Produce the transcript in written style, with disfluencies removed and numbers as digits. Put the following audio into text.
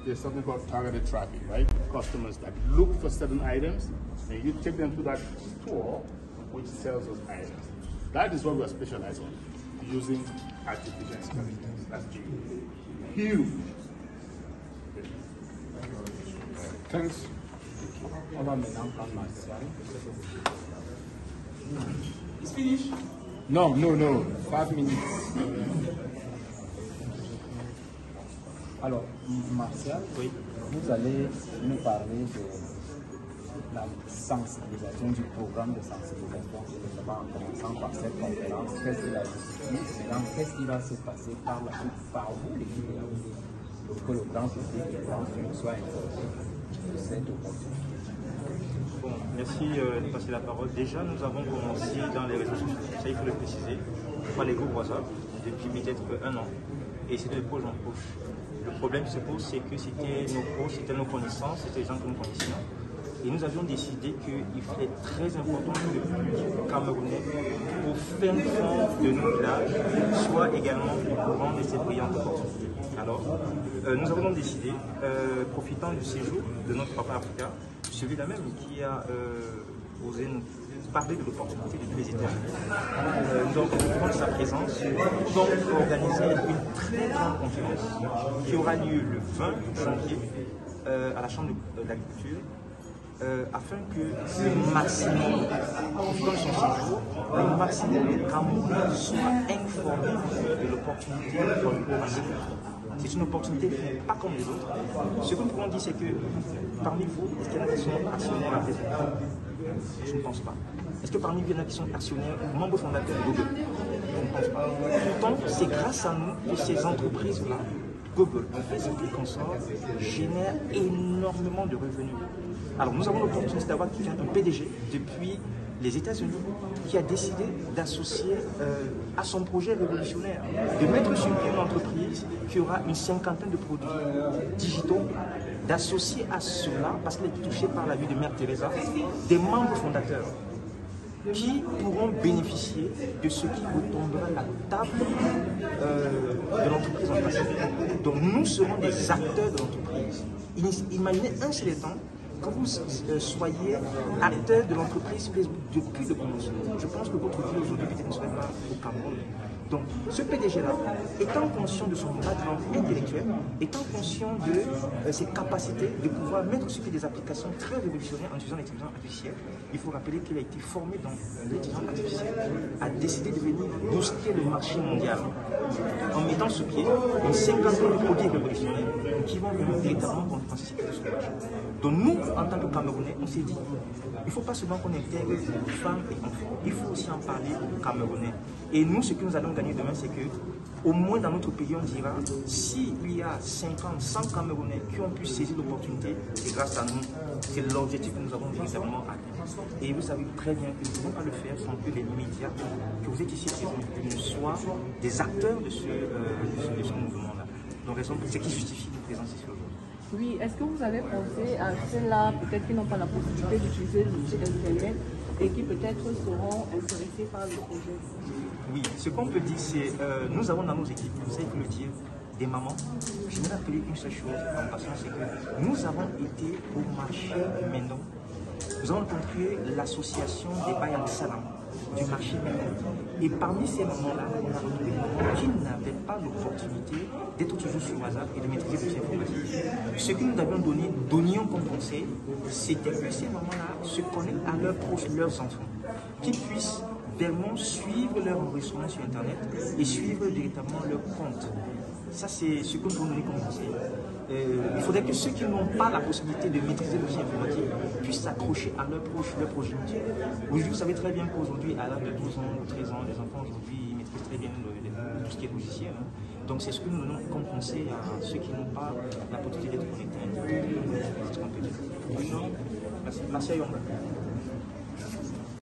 there's something called targeted traffic, right? Customers that look for certain items, and you take them to that store which sells those items. That is what we are specialized on, using artificial intelligence. That's huge. Thanks. It's finished. No, 5 minutes. Alors, Martial, oui. Vous allez nous parler de la sensibilisation, du programme de sensibilisation, en commençant par cette conférence. Qu'est-ce qu'il a discuté? Maintenant, qu'est-ce qui va se passer par la suite, par vous, l'équipe, pour que le grand public et le grand public soient informés de cette opportunité? Bon, merci de passer la parole. Déjà, nous avons commencé dans les réseaux sociaux, ça il faut le préciser, par les groupes WhatsApp, depuis peut-être 1 an, et c'était de proche en proche. Le problème qui se pose, c'est que c'était nos proches, c'était nos connaissances, c'était les gens que nous connaissions. Et nous avions décidé qu'il fallait très important que le public camerounais, au fin fond de nos villages, soit également au courant de ces brillantes opportunités. Alors, nous avons donc décidé, profitant du séjour de notre papa Africa, celui-là même qui a osé nous parler de l'opportunité de tous les États-Unis. Donc, prendre sa présence, donc organiser une très grande conférence qui aura lieu le 20 janvier à la Chambre de l'Agriculture, afin que le maximum, dans son séjour, le maximum de Camerounais soit informé de l'opportunité pour le gouvernement. C'est une opportunité qui n'est pas comme les autres. Ce que nous pouvons dire, c'est que parmi vous, est-ce qu'il y en a qui sont actionnaires à Facebook? Je ne pense pas. Est-ce que parmi vous, il y en a qui sont actionnaires ou membres fondateurs de Google? Je ne pense pas. Pourtant, c'est grâce à nous que ces entreprises-là, Google, Facebook et consorts, génèrent énormément de revenus. Alors, nous avons l'opportunité d'avoir un PDG depuis les États-Unis qui a décidé d'associer à son projet révolutionnaire, de mettre sur pied une entreprise qui aura une 50aine de produits digitaux, d'associer à cela, parce qu'elle est touchée par la vie de Mère Teresa, des membres fondateurs qui pourront bénéficier de ce qui retombera à la table de l'entreprise en place. Donc nous serons des acteurs de l'entreprise. Imaginez un seul temps que vous soyez acteur de l'entreprise Facebook depuis le commencement. Je pense que votre vie aujourd'hui peut-être ne serait pas au Cameroun. Donc ce PDG-là, étant conscient de son background intellectuel, étant conscient de ses capacités de pouvoir mettre sur pied des applications très révolutionnaires en utilisant l'intelligence artificielle, il faut rappeler qu'il a été formé dans l'intelligence artificielle, a décidé de venir booster le marché mondial en mettant sur pied une 50aine de produits révolutionnaires qui vont venir véritablement concurrencer ce marché. Donc nous, en tant que Camerounais, on s'est dit, il ne faut pas seulement qu'on intègre femmes et enfants, il faut aussi en parler aux Camerounais. Et nous, ce que nous allons gagner demain, c'est que, au moins dans notre pays, on dira, s'il y a 50, 100 Camerounais qui ont pu saisir l'opportunité, c'est grâce à nous, c'est l'objectif que nous avons véritablement atteint. Et vous savez très bien que nous ne pouvons pas le faire sans que les médias, que vous êtes ici présents, soient des acteurs de ce mouvement-là. Donc, c'est ce qui justifie notre présence ici aujourd'hui. Oui, est-ce que vous avez pensé à ceux-là, peut-être qui n'ont pas la possibilité d'utiliser le site internet et qui peut-être seront intéressés par le projet? Oui, ce qu'on peut dire, c'est nous avons dans nos équipes, vous savez que le dire, des mamans. Je vais rappeler une seule chose en passant, c'est que nous avons été au marché Mendon. Nous avons rencontré l'association des Bayan Salam du marché Mendon. Et parmi ces mamans-là, on a retrouvé des mamans qui n'avaient pas l'opportunité d'être toujours sur WhatsApp et de maîtriser ces informations. Ce que nous avions donnions comme conseil, c'était que ces mamans-là se connectent à leurs proches, leurs enfants, qu'ils puissent vraiment suivre leur enregistrement sur Internet et suivre véritablement leur compte. Ça, c'est ce que nous avons donné comme conseil. Il faudrait que ceux qui n'ont pas la possibilité de maîtriser l'outil informatique puissent s'accrocher à leurs proches, leur progéniture. Aujourd'hui, vous savez très bien qu'aujourd'hui, à l'âge de 12 ans ou 13 ans, les enfants aujourd'hui maîtrisent très bien tout ce qui est logiciel. Hein. Donc c'est ce que nous donnons comme conseil à ceux qui n'ont pas la possibilité d'être connectés à Internet. C'est ce qu'on peut dire. Merci à Yomba.